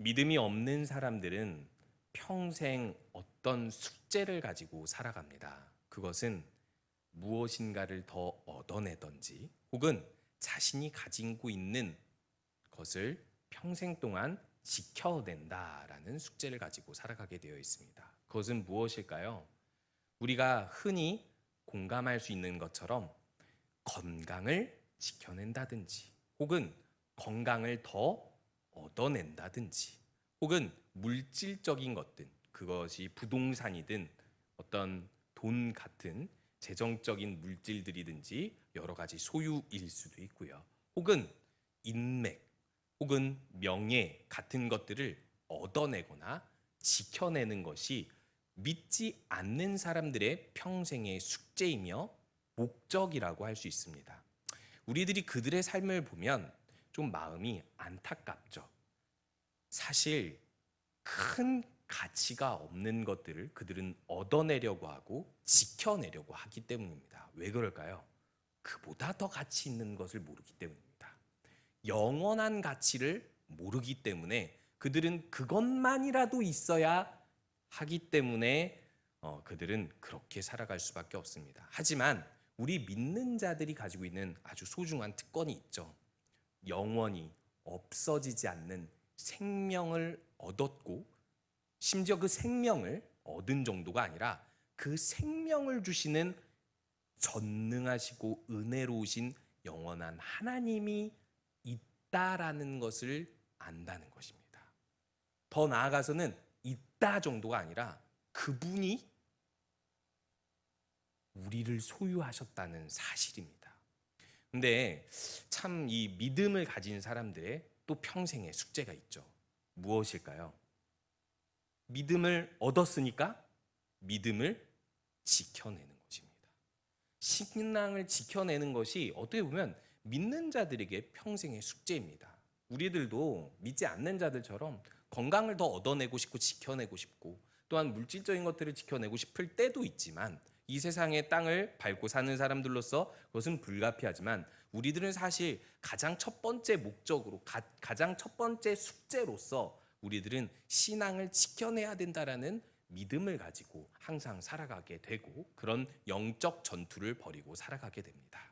믿음이 없는 사람들은 평생 어떤 숙제를 가지고 살아갑니다. 그것은 무엇인가를 더 얻어내던지 혹은 자신이 가지고 있는 것을 평생 동안 지켜낸다라는 숙제를 가지고 살아가게 되어 있습니다. 그것은 무엇일까요? 우리가 흔히 공감할 수 있는 것처럼 건강을 지켜낸다든지 혹은 건강을 더 얻어낸다든지 혹은 물질적인 것들, 그것이 부동산이든 어떤 돈 같은 재정적인 물질들이든지 여러 가지 소유일 수도 있고요. 혹은 인맥 혹은 명예 같은 것들을 얻어내거나 지켜내는 것이 믿지 않는 사람들의 평생의 숙제이며 목적이라고 할 수 있습니다. 우리들이 그들의 삶을 보면 좀 마음이 안타깝죠. 사실 큰 가치가 없는 것들을 그들은 얻어내려고 하고 지켜내려고 하기 때문입니다. 왜 그럴까요? 그보다 더 가치 있는 것을 모르기 때문입니다. 영원한 가치를 모르기 때문에 그들은 그것만이라도 있어야 하기 때문에 그들은 그렇게 살아갈 수밖에 없습니다. 하지만 우리 믿는 자들이 가지고 있는 아주 소중한 특권이 있죠. 영원히 없어지지 않는 생명을 얻었고 심지어 그 생명을 얻은 정도가 아니라 그 생명을 주시는 전능하시고 은혜로우신 영원한 하나님이 있다라는 것을 안다는 것입니다. 더 나아가서는 있다 정도가 아니라 그분이 우리를 소유하셨다는 사실입니다. 근데 참 이 믿음을 가진 사람들의 또 평생의 숙제가 있죠. 무엇일까요? 믿음을 얻었으니까 믿음을 지켜내는 것입니다. 신앙을 지켜내는 것이 어떻게 보면 믿는 자들에게 평생의 숙제입니다. 우리들도 믿지 않는 자들처럼 건강을 더 얻어내고 싶고 지켜내고 싶고 또한 물질적인 것들을 지켜내고 싶을 때도 있지만 이 세상의 땅을 밟고 사는 사람들로서 그것은 불가피하지만 우리들은 사실 가장 첫 번째 목적으로 가장 첫 번째 숙제로서 우리들은 신앙을 지켜내야 된다라는 믿음을 가지고 항상 살아가게 되고 그런 영적 전투를 벌이고 살아가게 됩니다.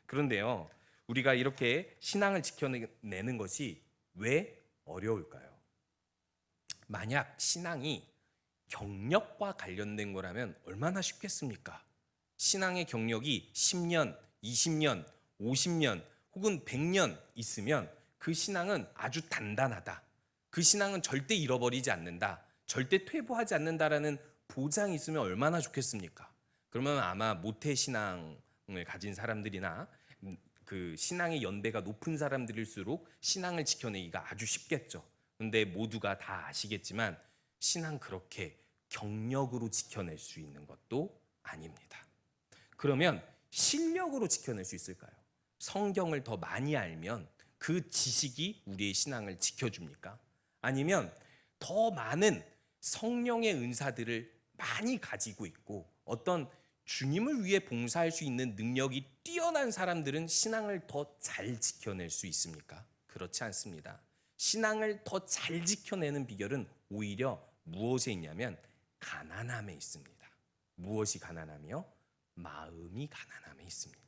그런데요, 우리가 이렇게 신앙을 지켜내는 것이 왜 어려울까요? 만약 신앙이 경력과 관련된 거라면 얼마나 쉽겠습니까? 신앙의 경력이 10년, 20년, 50년 혹은 100년 있으면 그 신앙은 아주 단단하다. 그 신앙은 절대 잃어버리지 않는다. 절대 퇴보하지 않는다라는 보장이 있으면 얼마나 좋겠습니까? 그러면 아마 모태 신앙을 가진 사람들이나 그 신앙의 연배가 높은 사람들일수록 신앙을 지켜내기가 아주 쉽겠죠. 근데 모두가 다 아시겠지만 신앙 그렇게 경력으로 지켜낼 수 있는 것도 아닙니다. 그러면 실력으로 지켜낼 수 있을까요? 성경을 더 많이 알면 그 지식이 우리의 신앙을 지켜줍니까? 아니면 더 많은 성령의 은사들을 많이 가지고 있고 어떤 주님을 위해 봉사할 수 있는 능력이 뛰어난 사람들은 신앙을 더 잘 지켜낼 수 있습니까? 그렇지 않습니다. 신앙을 더 잘 지켜내는 비결은 오히려 무엇에 있냐면 가난함에 있습니다. 무엇이 가난하며? 마음이 가난함에 있습니다.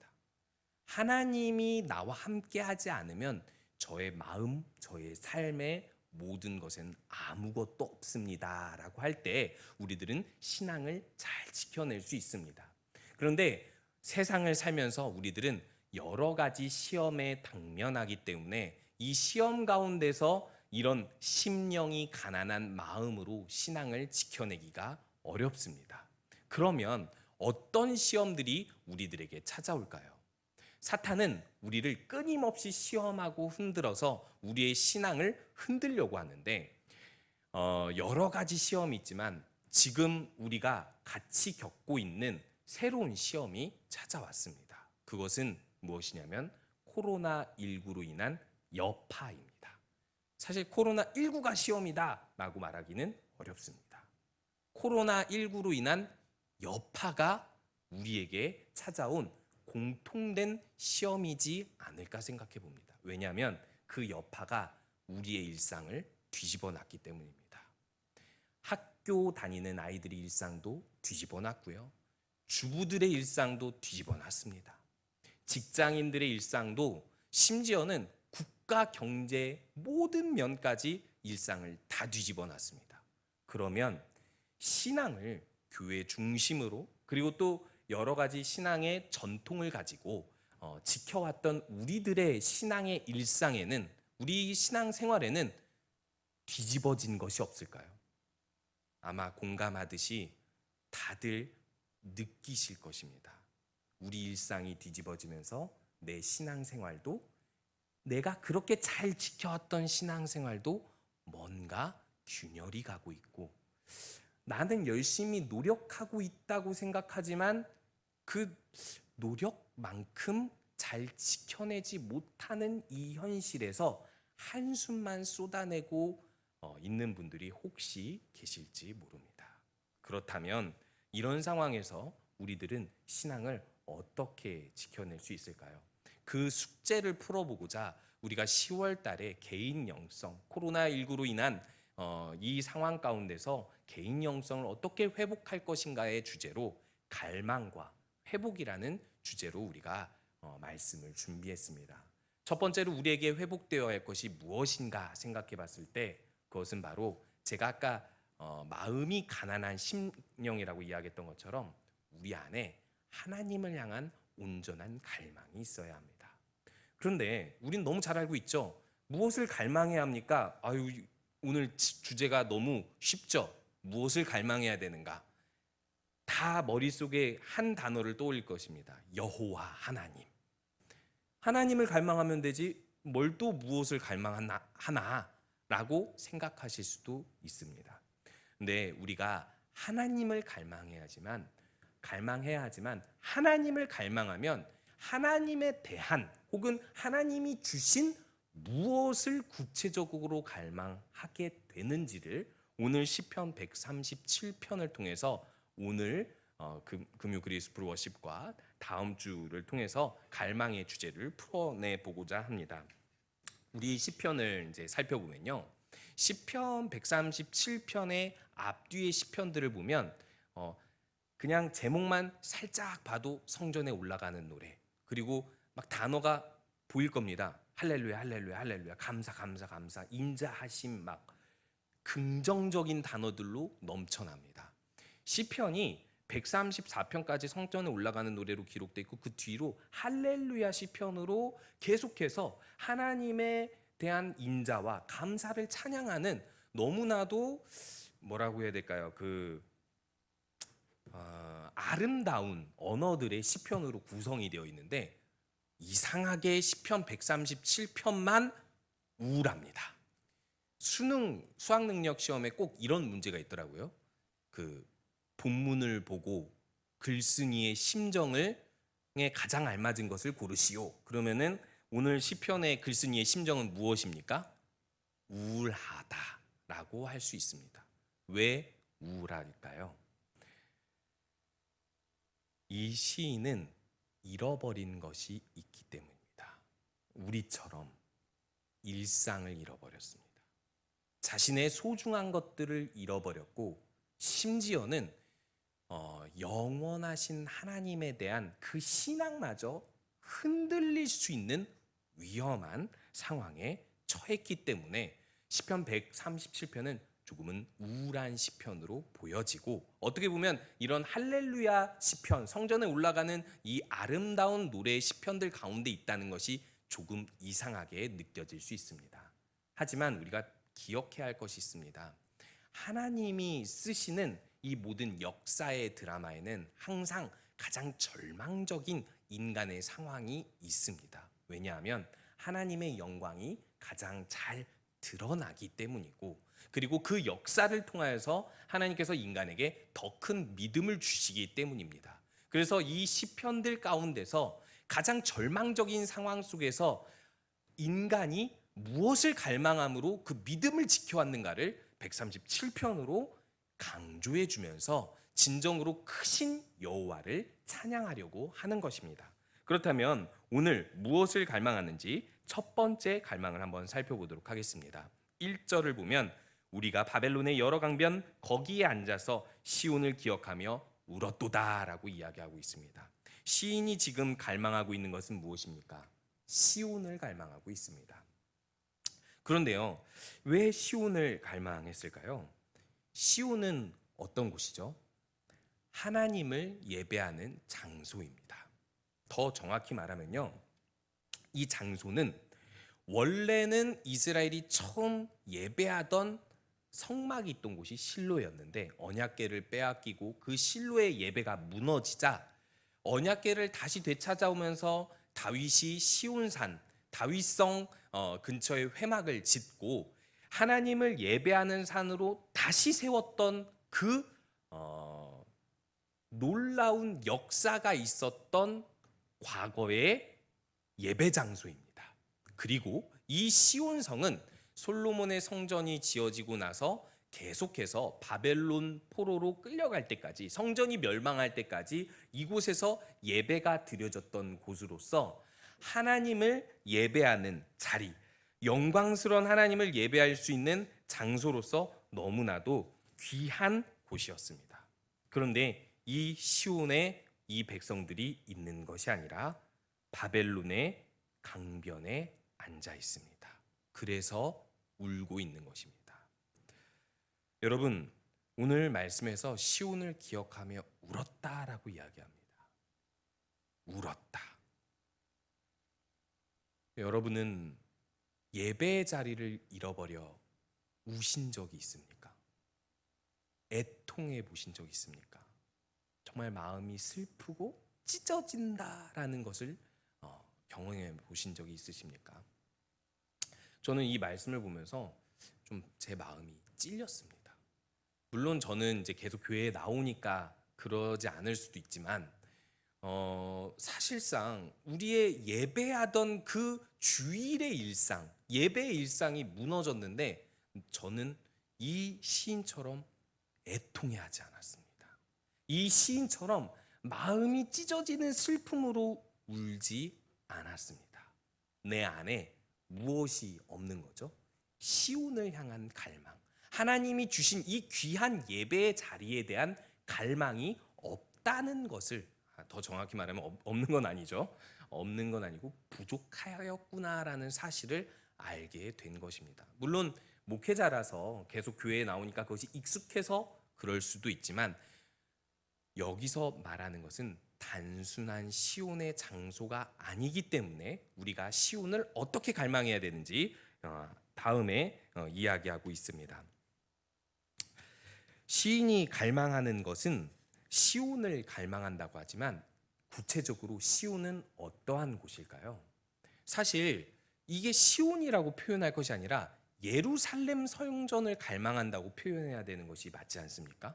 하나님이 나와 함께 하지 않으면 저의 마음, 저의 삶의 모든 것은 아무것도 없습니다 라고 할 때 우리들은 신앙을 잘 지켜낼 수 있습니다. 그런데 세상을 살면서 우리들은 여러 가지 시험에 당면하기 때문에 이 시험 가운데서 이런 심령이 가난한 마음으로 신앙을 지켜내기가 어렵습니다. 그러면 어떤 시험들이 우리들에게 찾아올까요? 사탄은 우리를 끊임없이 시험하고 흔들어서 우리의 신앙을 흔들려고 하는데 여러 가지 시험이 있지만 지금 우리가 같이 겪고 있는 새로운 시험이 찾아왔습니다. 그것은 무엇이냐면 코로나19로 인한 여파입니다. 사실 코로나19가 시험이다라고 말하기는 어렵습니다. 코로나19로 인한 여파가 우리에게 찾아온 공통된 시험이지 않을까 생각해 봅니다. 왜냐하면 그 여파가 우리의 일상을 뒤집어 놨기 때문입니다. 학교 다니는 아이들의 일상도 뒤집어 놨고요. 주부들의 일상도 뒤집어 놨습니다. 직장인들의 일상도 심지어는 국가 경제 모든 면까지 일상을 다 뒤집어 놨습니다. 그러면 신앙을 교회 중심으로 그리고 또 여러 가지 신앙의 전통을 가지고 지켜왔던 우리들의 신앙의 일상에는 우리 신앙 생활에는 뒤집어진 것이 없을까요? 아마 공감하듯이 다들 느끼실 것입니다. 우리 일상이 뒤집어지면서 내 신앙생활도 내가 그렇게 잘 지켜왔던 신앙생활도 뭔가 균열이 가고 있고 나는 열심히 노력하고 있다고 생각하지만 그 노력만큼 잘 지켜내지 못하는 이 현실에서 한숨만 쏟아내고 있는 분들이 혹시 계실지 모릅니다. 그렇다면 이런 상황에서 우리들은 신앙을 어떻게 지켜낼 수 있을까요? 그 숙제를 풀어보고자 우리가 10월 달에 개인 영성, 코로나19로 인한 이 상황 가운데서 개인 영성을 어떻게 회복할 것인가의 주제로 갈망과 회복이라는 주제로 우리가 말씀을 준비했습니다. 첫 번째로 우리에게 회복되어야 할 것이 무엇인가 생각해 봤을 때 그것은 바로 제가 아까 마음이 가난한 심령이라고 이야기했던 것처럼 우리 안에 하나님을 향한 온전한 갈망이 있어야 합니다. 그런데 우린 너무 잘 알고 있죠. 무엇을 갈망해야 합니까? 오늘 주제가 너무 쉽죠. 무엇을 갈망해야 되는가? 다 머릿속에 한 단어를 떠올릴 것입니다. 여호와 하나님. 하나님을 갈망하면 되지 뭘 또 무엇을 갈망하나라고 생각하실 수도 있습니다. 근데 우리가 하나님을 갈망해야 하지만 하나님을 갈망하면 하나님에 대한 혹은 하나님이 주신 무엇을 구체적으로 갈망하게 되는지를 오늘 시편 137편을 통해서 오늘 금요 그리스 워십과 다음 주를 통해서 갈망의 주제를 풀어내 보고자 합니다. 우리 시편을 이제 살펴보면요. 시편 137편의 앞뒤의 시편들을 보면 그냥 제목만 살짝 봐도 성전에 올라가는 노래 그리고 막 단어가 보일 겁니다. 할렐루야 할렐루야 할렐루야 감사 감사 감사 인자하심 막 긍정적인 단어들로 넘쳐납니다. 시편이 134편까지 성전에 올라가는 노래로 기록되어 있고 그 뒤로 할렐루야 시편으로 계속해서 하나님에 대한 인자와 감사를 찬양하는 너무나도 뭐라고 해야 될까요? 아름다운 언어들의 시편으로 구성이 되어 있는데 이상하게 시편 137편만 우울합니다. 수학 능력 시험에 꼭 이런 문제가 있더라고요. 본문을 보고 글쓴이의 심정에 가장 알맞은 것을 고르시오. 그러면은 오늘 시편의 글쓴이의 심정은 무엇입니까? 우울하다라고 할 수 있습니다. 왜 우울할까요? 이 시인은 잃어버린 것이 있기 때문입니다. 우리처럼 일상을 잃어버렸습니다. 자신의 소중한 것들을 잃어버렸고 심지어는 영원하신 하나님에 대한 그 신앙마저 흔들릴 수 있는 위험한 상황에 처했기 때문에 시편 137편은 조금은 우울한 시편으로 보여지고 어떻게 보면 이런 할렐루야 시편, 성전에 올라가는 이 아름다운 노래의 시편들 가운데 있다는 것이 조금 이상하게 느껴질 수 있습니다. 하지만 우리가 기억해야 할 것이 있습니다. 하나님이 쓰시는 이 모든 역사의 드라마에는 항상 가장 절망적인 인간의 상황이 있습니다. 왜냐하면 하나님의 영광이 가장 잘 드러나기 때문이고 그리고 그 역사를 통하여서 하나님께서 인간에게 더 큰 믿음을 주시기 때문입니다. 그래서 이 시편들 가운데서 가장 절망적인 상황 속에서 인간이 무엇을 갈망함으로 그 믿음을 지켜왔는가를 137편으로 강조해 주면서 진정으로 크신 여호와를 찬양하려고 하는 것입니다. 그렇다면 오늘 무엇을 갈망하는지 첫 번째 갈망을 한번 살펴보도록 하겠습니다. 1절을 보면 우리가 바벨론의 여러 강변 거기에 앉아서 시온을 기억하며 울었도다라고 이야기하고 있습니다. 시인이 지금 갈망하고 있는 것은 무엇입니까? 시온을 갈망하고 있습니다. 그런데요, 왜 시온을 갈망했을까요? 시온은 어떤 곳이죠? 하나님을 예배하는 장소입니다. 더 정확히 말하면요, 이 장소는 원래는 이스라엘이 처음 예배하던 성막이 있던 곳이 실로였는데 언약궤를 빼앗기고 그 실로의 예배가 무너지자 언약궤를 다시 되찾아오면서 다윗이 시온산 다윗성 근처에 회막을 짓고 하나님을 예배하는 산으로 다시 세웠던 그 놀라운 역사가 있었던 과거의 예배 장소입니다. 그리고 이 시온성은 솔로몬의 성전이 지어지고 나서 계속해서 바벨론 포로로 끌려갈 때까지, 성전이 멸망할 때까지 이곳에서 예배가 드려졌던 곳으로서 하나님을 예배하는 자리, 영광스러운 하나님을 예배할 수 있는 장소로서 너무나도 귀한 곳이었습니다. 그런데 이 시온에 이 백성들이 있는 것이 아니라 바벨론의 강변에 앉아 있습니다. 그래서 울고 있는 것입니다. 여러분, 오늘 말씀에서 시온을 기억하며 울었다라고 이야기합니다. 울었다. 여러분은 예배의 자리를 잃어버려 우신 적이 있습니까? 애통해 보신 적이 있습니까? 정말 마음이 슬프고 찢어진다라는 것을 경험해 보신 적이 있으십니까? 저는 이 말씀을 보면서 좀 제 마음이 찔렸습니다. 물론 저는 이제 계속 교회에 나오니까 그러지 않을 수도 있지만 사실상 우리의 예배하던 그 주일의 일상, 예배의 일상이 무너졌는데 저는 이 시인처럼 애통해하지 않았습니다. 이 시인처럼 마음이 찢어지는 슬픔으로 울지 않았습니다. 내 안에 무엇이 없는 거죠? 시온을 향한 갈망, 하나님이 주신 이 귀한 예배의 자리에 대한 갈망이 없다는 것을, 더 정확히 말하면 없는 건 아니죠. 없는 건 아니고 부족하였구나라는 사실을 알게 된 것입니다. 물론 목회자라서 계속 교회에 나오니까 그것이 익숙해서 그럴 수도 있지만 여기서 말하는 것은 단순한 시온의 장소가 아니기 때문에 우리가 시온을 어떻게 갈망해야 되는지 다음에 이야기하고 있습니다. 시인이 갈망하는 것은 시온을 갈망한다고 하지만 구체적으로 시온은 어떠한 곳일까요? 사실 이게 시온이라고 표현할 것이 아니라 예루살렘 성전을 갈망한다고 표현해야 되는 것이 맞지 않습니까?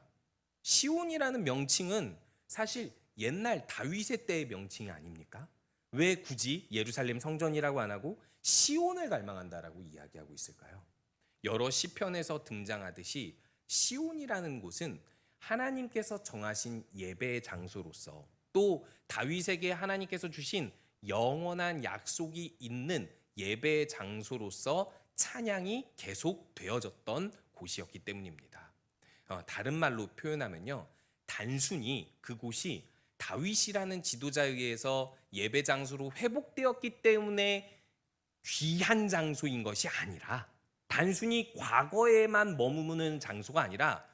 시온이라는 명칭은 사실 옛날 다윗의 때의 명칭이 아닙니까? 왜 굳이 예루살렘 성전이라고 안 하고 시온을 갈망한다라고 이야기하고 있을까요? 여러 시편에서 등장하듯이 시온이라는 곳은 하나님께서 정하신 예배의 장소로서 또 다윗에게 하나님께서 주신 영원한 약속이 있는 예배의 장소로서 찬양이 계속 되어졌던 곳이었기 때문입니다. 다른 말로 표현하면요, 단순히 그곳이 다윗이라는 지도자에 의해서 예배 장소로 회복되었기 때문에 귀한 장소인 것이 아니라 단순히 과거에만 머무는 장소가 아니라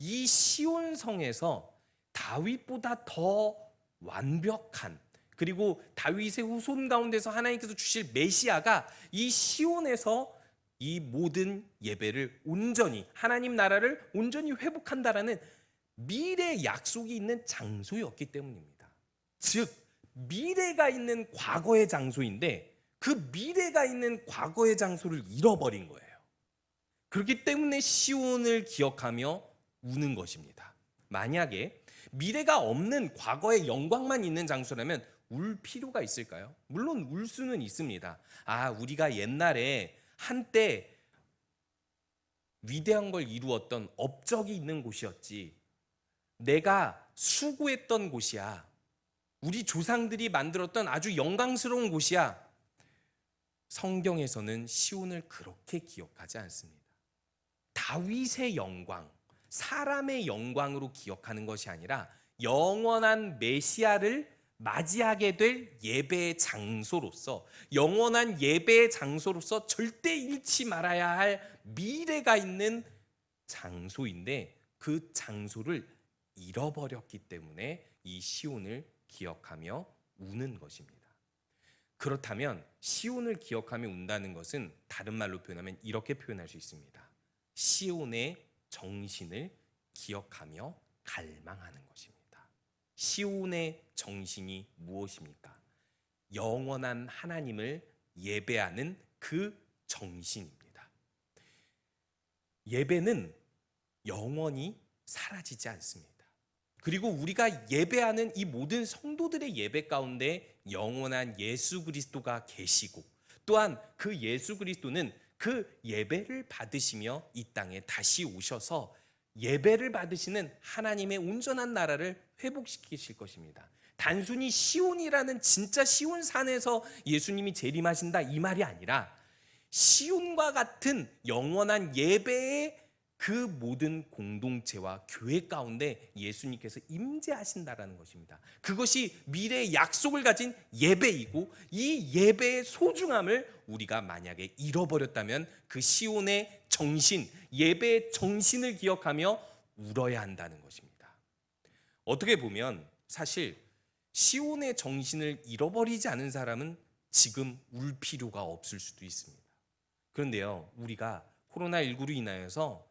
이 시온성에서 다윗보다 더 완벽한, 그리고 다윗의 후손 가운데서 하나님께서 주실 메시아가 이 시온에서 이 모든 예배를 온전히, 하나님 나라를 온전히 회복한다라는 미래의 약속이 있는 장소였기 때문입니다. 즉 미래가 있는 과거의 장소인데 그 미래가 있는 과거의 장소를 잃어버린 거예요. 그렇기 때문에 시온을 기억하며 우는 것입니다. 만약에 미래가 없는 과거의 영광만 있는 장소라면 울 필요가 있을까요? 물론 울 수는 있습니다. 우리가 옛날에 한때 위대한 걸 이루었던 업적이 있는 곳이었지, 내가 수고했던 곳이야, 우리 조상들이 만들었던 아주 영광스러운 곳이야, 성경에서는 시온을 그렇게 기억하지 않습니다. 다윗의 영광, 사람의 영광으로 기억하는 것이 아니라 영원한 메시아를 맞이하게 될 예배의 장소로서, 영원한 예배의 장소로서 절대 잃지 말아야 할 미래가 있는 장소인데, 그 장소를 잃어버렸기 때문에 이 시온을 기억하며 우는 것입니다. 그렇다면 시온을 기억하며 운다는 것은 다른 말로 표현하면 이렇게 표현할 수 있습니다. 시온의 정신을 기억하며 갈망하는 것입니다. 시온의 정신이 무엇입니까? 영원한 하나님을 예배하는 그 정신입니다. 예배는 영원히 사라지지 않습니다. 그리고 우리가 예배하는 이 모든 성도들의 예배 가운데 영원한 예수 그리스도가 계시고, 또한 그 예수 그리스도는 그 예배를 받으시며 이 땅에 다시 오셔서 예배를 받으시는 하나님의 온전한 나라를 회복시키실 것입니다. 단순히 시온이라는 진짜 시온 산에서 예수님이 재림하신다 이 말이 아니라, 시온과 같은 영원한 예배의 그 모든 공동체와 교회 가운데 예수님께서 임재하신다라는 것입니다. 그것이 미래의 약속을 가진 예배이고, 이 예배의 소중함을 우리가 만약에 잃어버렸다면 그 시온의 정신, 예배의 정신을 기억하며 울어야 한다는 것입니다. 어떻게 보면 사실 시온의 정신을 잃어버리지 않은 사람은 지금 울 필요가 없을 수도 있습니다. 그런데요, 우리가 코로나19로 인하여서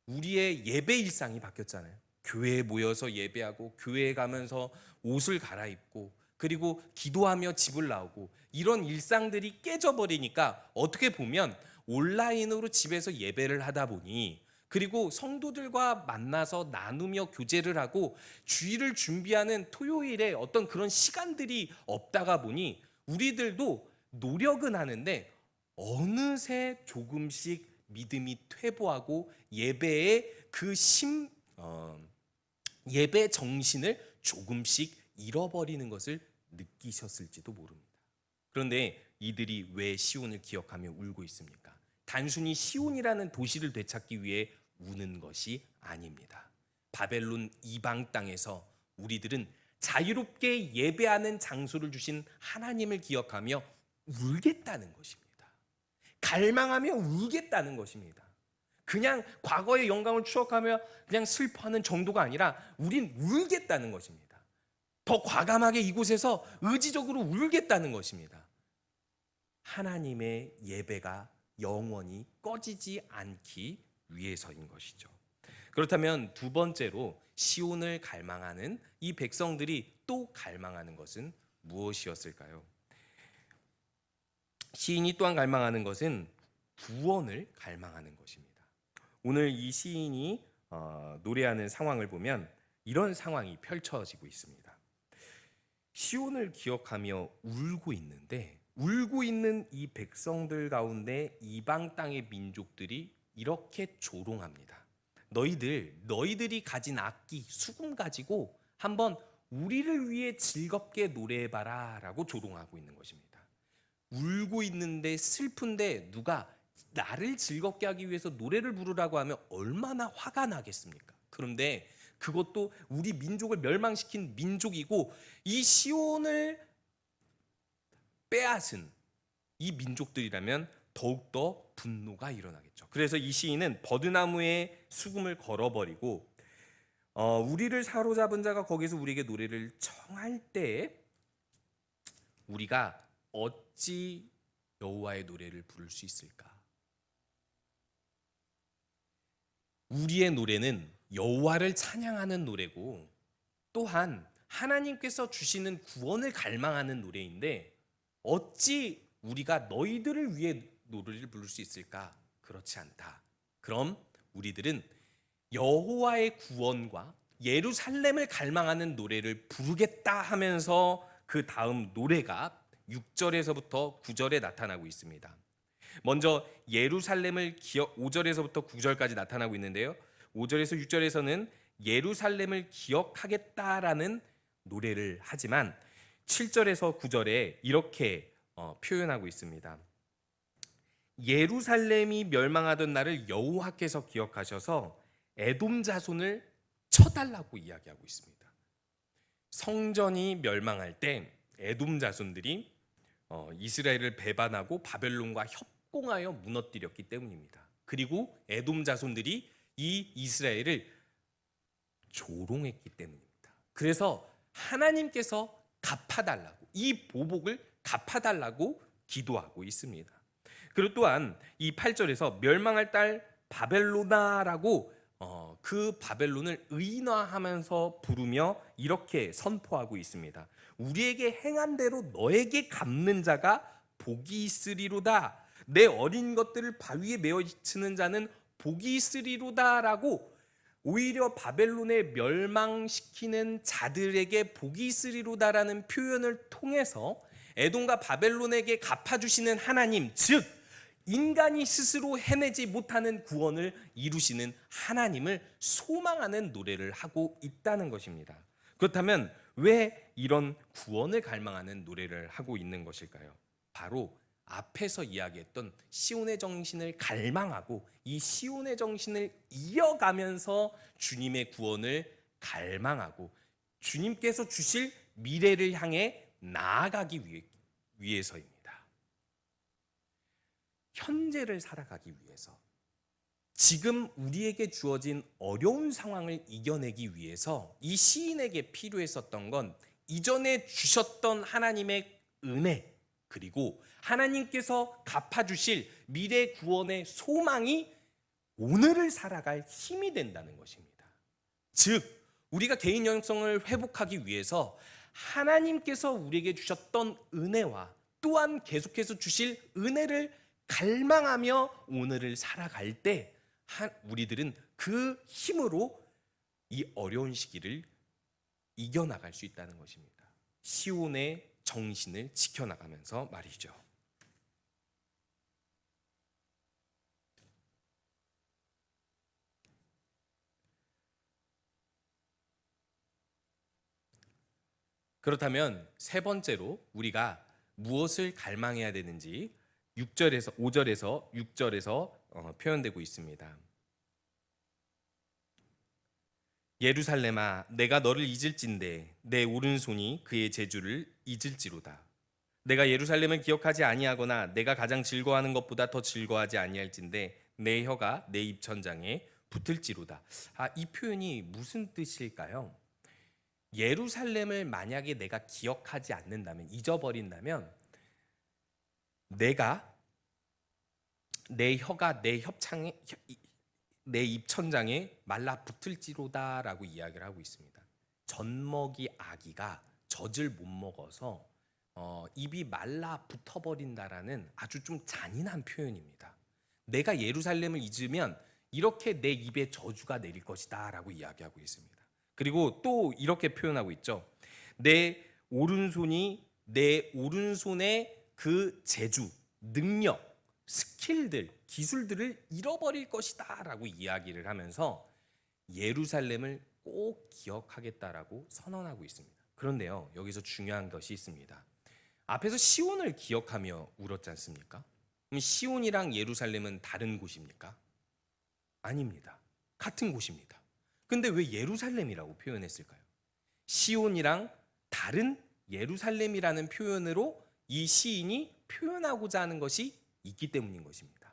우리의 예배 일상이 바뀌었잖아요. 교회에 모여서 예배하고, 교회에 가면서 옷을 갈아입고, 그리고 기도하며 집을 나오고, 이런 일상들이 깨져버리니까 어떻게 보면 온라인으로 집에서 예배를 하다 보니, 그리고 성도들과 만나서 나누며 교제를 하고 주일을 준비하는 토요일에 어떤 그런 시간들이 없다가 보니 우리들도 노력은 하는데 어느새 조금씩 믿음이 퇴보하고 예배의 예배 정신을 조금씩 잃어버리는 것을 느끼셨을지도 모릅니다. 그런데 이들이 왜 시온을 기억하며 울고 있습니까? 단순히 시온이라는 도시를 되찾기 위해 우는 것이 아닙니다. 바벨론 이방 땅에서 우리들은 자유롭게 예배하는 장소를 주신 하나님을 기억하며 울겠다는 것입니다. 갈망하며 울겠다는 것입니다. 그냥 과거의 영광을 추억하며 그냥 슬퍼하는 정도가 아니라 우린 울겠다는 것입니다. 더 과감하게 이곳에서 의지적으로 울겠다는 것입니다. 하나님의 예배가 영원히 꺼지지 않기 위해서인 것이죠. 그렇다면 두 번째로 시온을 갈망하는 이 백성들이 또 갈망하는 것은 무엇이었을까요? 시인이 또한 갈망하는 것은 구원을 갈망하는 것입니다. 오늘 이 시인이 노래하는 상황을 보면 이런 상황이 펼쳐지고 있습니다. 시온을 기억하며 울고 있는데, 울고 있는 이 백성들 가운데 이방 땅의 민족들이 이렇게 조롱합니다. 너희들이 가진 악기, 수금 가지고 한번 우리를 위해 즐겁게 노래해봐라 라고 조롱하고 있는 것입니다. 울고 있는데, 슬픈데 누가 나를 즐겁게 하기 위해서 노래를 부르라고 하면 얼마나 화가 나겠습니까? 그런데 그것도 우리 민족을 멸망시킨 민족이고, 이 시온을 빼앗은 이 민족들이라면 더욱더 분노가 일어나겠죠. 그래서 이 시인은 버드나무에 수금을 걸어버리고, 우리를 사로잡은 자가 거기서 우리에게 노래를 청할 때 우리가 어찌 여호와의 노래를 부를 수 있을까? 우리의 노래는 여호와를 찬양하는 노래고, 또한 하나님께서 주시는 구원을 갈망하는 노래인데, 어찌 우리가 너희들을 위해 노래를 부를 수 있을까? 그렇지 않다. 그럼 우리들은 여호와의 구원과 예루살렘을 갈망하는 노래를 부르겠다 하면서 그 다음 노래가 6절에서부터 9절에 나타나고 있습니다. 먼저 예루살렘을 5절에서부터 9절까지 나타나고 있는데요. 5절에서 6절에서는 예루살렘을 기억하겠다라는 노래를 하지만 7절에서 9절에 이렇게 표현하고 있습니다. 예루살렘이 멸망하던 날을 여호와께서 기억하셔서 에돔 자손을 쳐달라고 이야기하고 있습니다. 성전이 멸망할 때 에돔 자손들이 이스라엘을 배반하고 바벨론과 협공하여 무너뜨렸기 때문입니다. 그리고 에돔 자손들이 이 이스라엘을 조롱했기 때문입니다. 그래서 하나님께서 갚아달라고, 이 보복을 갚아달라고 기도하고 있습니다. 그리고 또한 이 8절에서 멸망할 딸 바벨로나라고 그 바벨론을 의인화하면서 부르며 이렇게 선포하고 있습니다. 우리에게 행한 대로 너에게 갚는 자가 복이 있으리로다. 내 어린 것들을 바위에 메어 치는 자는 복이 있으리로다라고, 오히려 바벨론에 멸망시키는 자들에게 복이 있으리로다라는 표현을 통해서 에돔과 바벨론에게 갚아주시는 하나님, 즉 인간이 스스로 해내지 못하는 구원을 이루시는 하나님을 소망하는 노래를 하고 있다는 것입니다. 그렇다면 왜 이런 구원을 갈망하는 노래를 하고 있는 것일까요? 바로 앞에서 이야기했던 시온의 정신을 갈망하고 이 시온의 정신을 이어가면서 주님의 구원을 갈망하고 주님께서 주실 미래를 향해 나아가기 위해서입니다. 현재를 살아가기 위해서, 지금 우리에게 주어진 어려운 상황을 이겨내기 위해서 이 시인에게 필요했었던 건 이전에 주셨던 하나님의 은혜, 그리고 하나님께서 갚아주실 미래 구원의 소망이 오늘을 살아갈 힘이 된다는 것입니다. 즉 우리가 개인 영성을 회복하기 위해서 하나님께서 우리에게 주셨던 은혜와 또한 계속해서 주실 은혜를 갈망하며 오늘을 살아갈 때 우리들은 그 힘으로 이 어려운 시기를 이겨나갈 수 있다는 것입니다. 시온의 정신을 지켜나가면서 말이죠. 그렇다면 세 번째로 우리가 무엇을 갈망해야 되는지 6절에서 5절에서 6절에서 표현되고 있습니다. 예루살렘아, 내가 너를 잊을진대 내 오른손이 그의 재주를 잊을지로다. 내가 예루살렘을 기억하지 아니하거나 내가 가장 즐거워하는 것보다 더 즐거워하지 아니할진대 내 혀가 내 입천장에 붙을지로다. 이 표현이 무슨 뜻일까요? 예루살렘을 만약에 내가 기억하지 않는다면, 잊어버린다면 내가 내 혀가 내 입천장에 말라붙을지로다라고 이야기를 하고 있습니다. 젖먹이 아기가 젖을 못 먹어서 입이 말라붙어버린다라는 아주 좀 잔인한 표현입니다. 내가 예루살렘을 잊으면 이렇게 내 입에 저주가 내릴 것이다라고 이야기하고 있습니다. 그리고 또 이렇게 표현하고 있죠. 내 오른손의 그 재주, 능력, 스킬들, 기술들을 잃어버릴 것이다 라고 이야기를 하면서 예루살렘을 꼭 기억하겠다라고 선언하고 있습니다. 그런데요, 여기서 중요한 것이 있습니다. 앞에서 시온을 기억하며 울었지 않습니까? 그럼 시온이랑 예루살렘은 다른 곳입니까? 아닙니다. 같은 곳입니다. 근데 왜 예루살렘이라고 표현했을까요? 시온이랑 다른 예루살렘이라는 표현으로 이 시인이 표현하고자 하는 것이 있기 때문인 것입니다.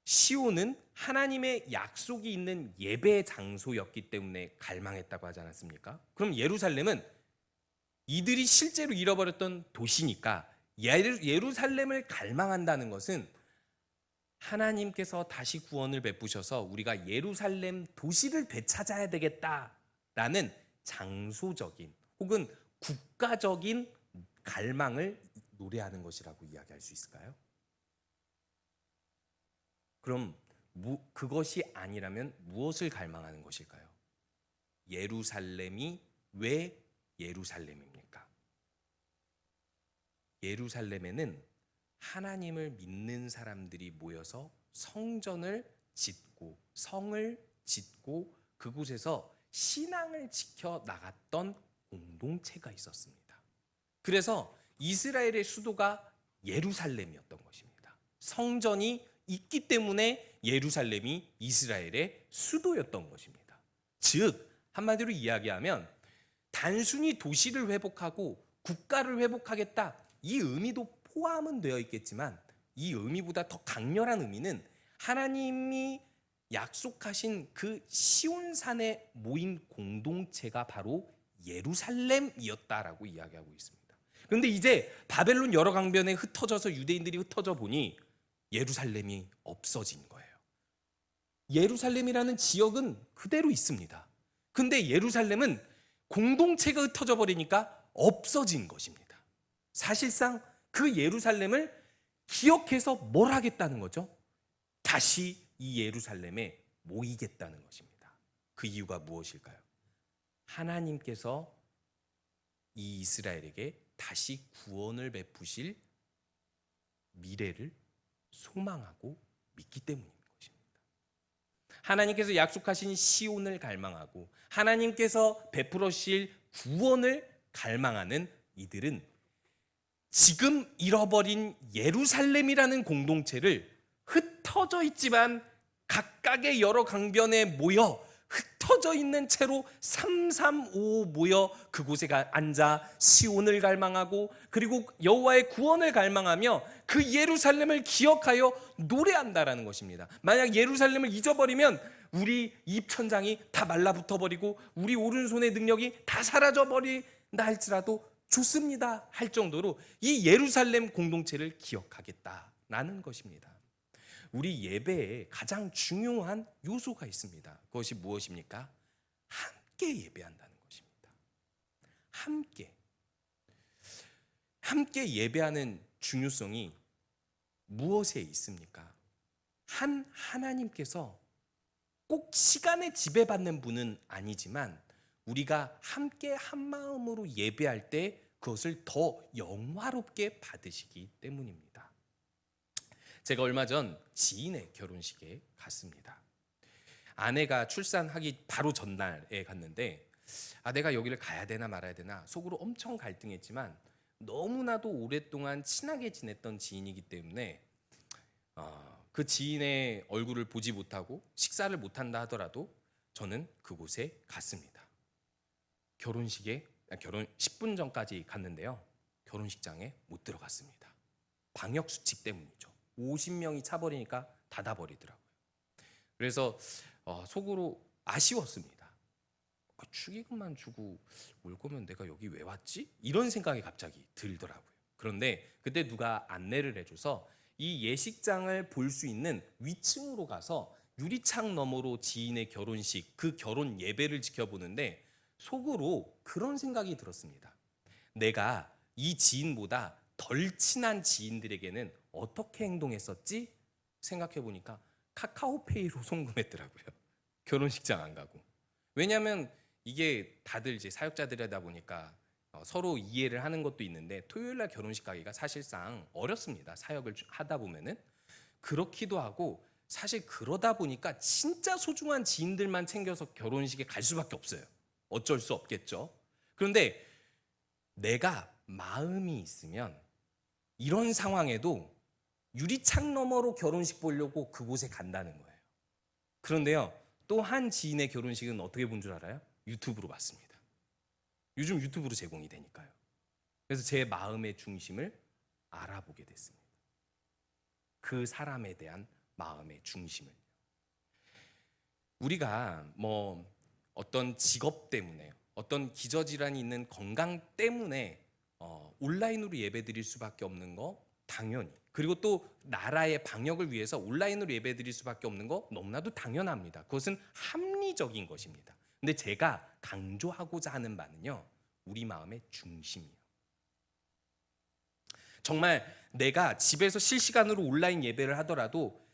시온은 하나님의 약속이 있는 예배 장소였기 때문에 갈망했다고 하지 않았습니까? 그럼 예루살렘은 이들이 실제로 잃어버렸던 도시니까 예루살렘을 갈망한다는 것은 하나님께서 다시 구원을 베푸셔서 우리가 예루살렘 도시를 되찾아야 되겠다라는 장소적인 혹은 국가적인 갈망을 노래하는 것이라고 이야기할 수 있을까요? 그럼 그것이 아니라면 무엇을 갈망하는 것일까요? 예루살렘이 왜 예루살렘입니까? 예루살렘에는 하나님을 믿는 사람들이 모여서 성전을 짓고 성을 짓고 그곳에서 신앙을 지켜 나갔던 공동체가 있었습니다. 그래서 이스라엘의 수도가 예루살렘이었던 것입니다. 성전이 있기 때문에 예루살렘이 이스라엘의 수도였던 것입니다. 즉 한마디로 이야기하면 단순히 도시를 회복하고 국가를 회복하겠다, 이 의미도 포함은 되어 있겠지만 이 의미보다 더 강렬한 의미는 하나님이 약속하신 그 시온산에 모인 공동체가 바로 예루살렘이었다라고 이야기하고 있습니다. 그런데 이제 바벨론 여러 강변에 흩어져서 유대인들이 흩어져 보니 예루살렘이 없어진 거예요. 예루살렘이라는 지역은 그대로 있습니다. 근데 예루살렘은 공동체가 흩어져 버리니까 없어진 것입니다. 사실상 그 예루살렘을 기억해서 뭘 하겠다는 거죠? 다시 이 예루살렘에 모이겠다는 것입니다. 그 이유가 무엇일까요? 하나님께서 이 이스라엘에게 다시 구원을 베푸실 미래를 소망하고 믿기 때문인 것입니다. 하나님께서 약속하신 시온을 갈망하고 하나님께서 베풀으실 구원을 갈망하는 이들은 지금 잃어버린 예루살렘이라는 공동체를 흩어져 있지만 각각의 여러 강변에 모여 흩어져 있는 채로 335 모여 그곳에 앉아 시온을 갈망하고 그리고 여호와의 구원을 갈망하며 그 예루살렘을 기억하여 노래한다라는 것입니다. 만약 예루살렘을 잊어버리면 우리 입천장이 다 말라붙어 버리고 우리 오른손의 능력이 다 사라져 버린다 할지라도 좋습니다 할 정도로 이 예루살렘 공동체를 기억하겠다라는 것입니다. 우리 예배에 가장 중요한 요소가 있습니다. 그것이 무엇입니까? 함께 예배한다는 것입니다. 함께 예배하는 중요성이 무엇에 있습니까? 하나님께서 꼭 시간에 지배받는 분은 아니지만 우리가 함께 한 마음으로 예배할 때 그것을 더 영화롭게 받으시기 때문입니다. 제가 얼마 전 지인의 결혼식에 갔습니다. 아내가 출산하기 바로 전날에 갔는데 내가 여기를 가야 되나 말아야 되나 속으로 엄청 갈등했지만 너무나도 오랫동안 친하게 지냈던 지인이기 때문에 그 지인의 얼굴을 보지 못하고 식사를 못한다 하더라도 저는 그곳에 갔습니다. 결혼 10분 전까지 갔는데요. 결혼식장에 못 들어갔습니다. 방역수칙 때문이죠. 50명이 차버리니까 닫아버리더라고요. 그래서 속으로 아쉬웠습니다. 축의금만 주고 올 거면 내가 여기 왜 왔지? 이런 생각이 갑자기 들더라고요. 그런데 그때 누가 안내를 해줘서 이 예식장을 볼 수 있는 위층으로 가서 유리창 너머로 지인의 결혼식, 그 결혼 예배를 지켜보는데 속으로 그런 생각이 들었습니다. 내가 이 지인보다 덜 친한 지인들에게는 어떻게 행동했었지? 생각해 보니까 카카오페이로 송금했더라고요. 결혼식장 안 가고. 왜냐하면 이게 다들 이제 사역자들이다 보니까 서로 이해를 하는 것도 있는데 토요일 날 결혼식 가기가 사실상 어렵습니다. 사역을 하다 보면은. 그렇기도 하고 사실 그러다 보니까 진짜 소중한 지인들만 챙겨서 결혼식에 갈 수밖에 없어요. 어쩔 수 없겠죠. 그런데 내가 마음이 있으면 이런 상황에도 유리창 너머로 결혼식 보려고 그곳에 간다는 거예요. 그런데요, 또 한 지인의 결혼식은 어떻게 본 줄 알아요? 유튜브로 봤습니다. 요즘 유튜브로 제공이 되니까요. 그래서 제 마음의 중심을 알아보게 됐습니다. 그 사람에 대한 마음의 중심을. 우리가 어떤 직업 때문에 어떤 기저질환이 있는 건강 때문에 온라인으로 예배드릴 수밖에 없는 거 당연히, 그리고 또 나라의 방역을 위해서 온라인으로 예배드릴 수밖에 없는 거 너무나도 당연합니다. 그것은 합리적인 것입니다. 근데 제가 강조하고자 하는 바는요, 우리 마음의 중심이에요. 정말 내가 집에서 실시간으로 온라인 예배를 하더라도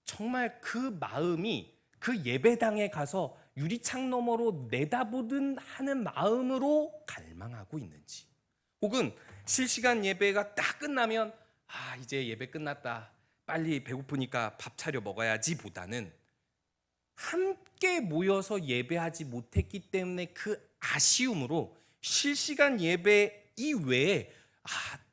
정말 그 마음이 그 예배당에 가서 유리창 너머로 내다보든 하는 마음으로 갈망하고 있는지, 혹은 실시간 예배가 딱 끝나면 이제 예배 끝났다, 빨리 배고프니까 밥 차려 먹어야지 보다는 함께 모여서 예배하지 못했기 때문에 그 아쉬움으로 실시간 예배 이외에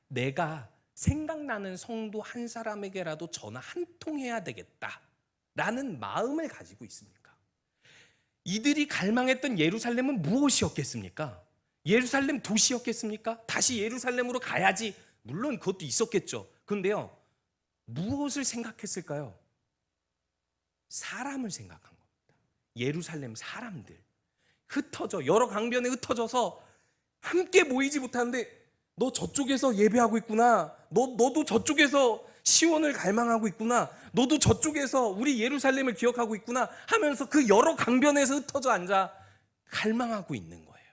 내가 생각나는 성도 한 사람에게라도 전화 한 통 해야 되겠다라는 마음을 가지고 있습니까? 이들이 갈망했던 예루살렘은 무엇이었겠습니까? 예루살렘 도시였겠습니까? 다시 예루살렘으로 가야지. 물론 그것도 있었겠죠. 그런데요, 무엇을 생각했을까요? 사람을 생각한 겁니다. 예루살렘 사람들 흩어져, 여러 강변에 흩어져서 함께 모이지 못하는데, 너 저쪽에서 예배하고 있구나, 너도 저쪽에서 시온을 갈망하고 있구나, 너도 저쪽에서 우리 예루살렘을 기억하고 있구나 하면서 그 여러 강변에서 흩어져 앉아 갈망하고 있는 거예요.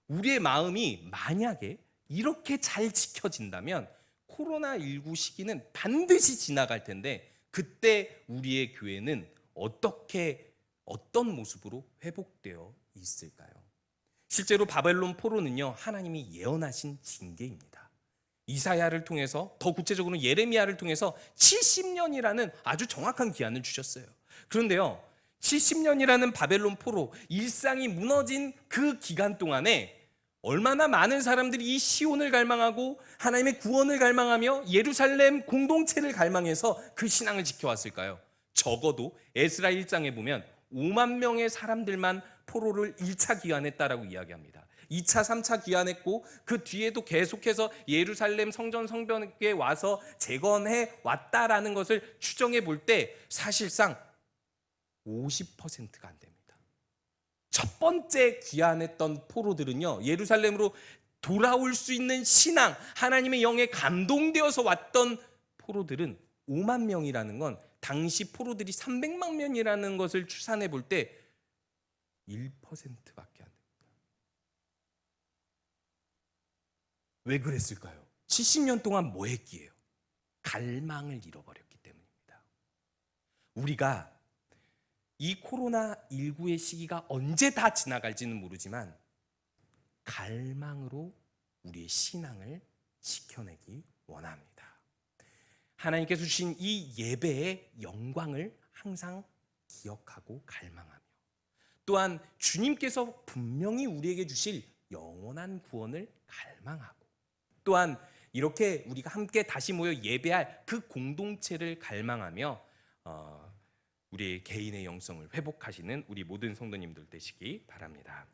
우리의 마음이 만약에 이렇게 잘 지켜진다면 코로나19 시기는 반드시 지나갈 텐데, 그때 우리의 교회는 어떤 모습으로 회복되어 있을까요? 실제로 바벨론 포로는요, 하나님이 예언하신 징계입니다. 이사야를 통해서, 더 구체적으로 예레미야를 통해서 70년이라는 아주 정확한 기한을 주셨어요. 그런데요, 70년이라는 바벨론 포로, 일상이 무너진 그 기간 동안에 얼마나 많은 사람들이 이 시온을 갈망하고 하나님의 구원을 갈망하며 예루살렘 공동체를 갈망해서 그 신앙을 지켜왔을까요? 적어도 에스라 1장에 보면 5만 명의 사람들만 포로를 1차 귀환했다라고 이야기합니다. 2차, 3차 귀환했고 그 뒤에도 계속해서 예루살렘 성전 성벽에 와서 재건해 왔다라는 것을 추정해 볼 때 사실상 50%가 안 됩니다. 첫 번째 귀환했던 포로들은요, 예루살렘으로 돌아올 수 있는 신앙, 하나님의 영에 감동되어서 왔던 포로들은 5만 명이라는 건 당시 포로들이 300만 명이라는 것을 추산해 볼 때 1%밖에 안 됩니다. 왜 그랬을까요? 70년 동안 뭐 했기에요? 갈망을 잃어버렸기 때문입니다. 우리가 이 코로나19의 시기가 언제 다 지나갈지는 모르지만 갈망으로 우리의 신앙을 지켜내기 원합니다. 하나님께서 주신 이 예배의 영광을 항상 기억하고 갈망하며, 또한 주님께서 분명히 우리에게 주실 영원한 구원을 갈망하고, 또한 이렇게 우리가 함께 다시 모여 예배할 그 공동체를 갈망하며 우리 개인의 영성을 회복하시는 우리 모든 성도님들 되시기 바랍니다.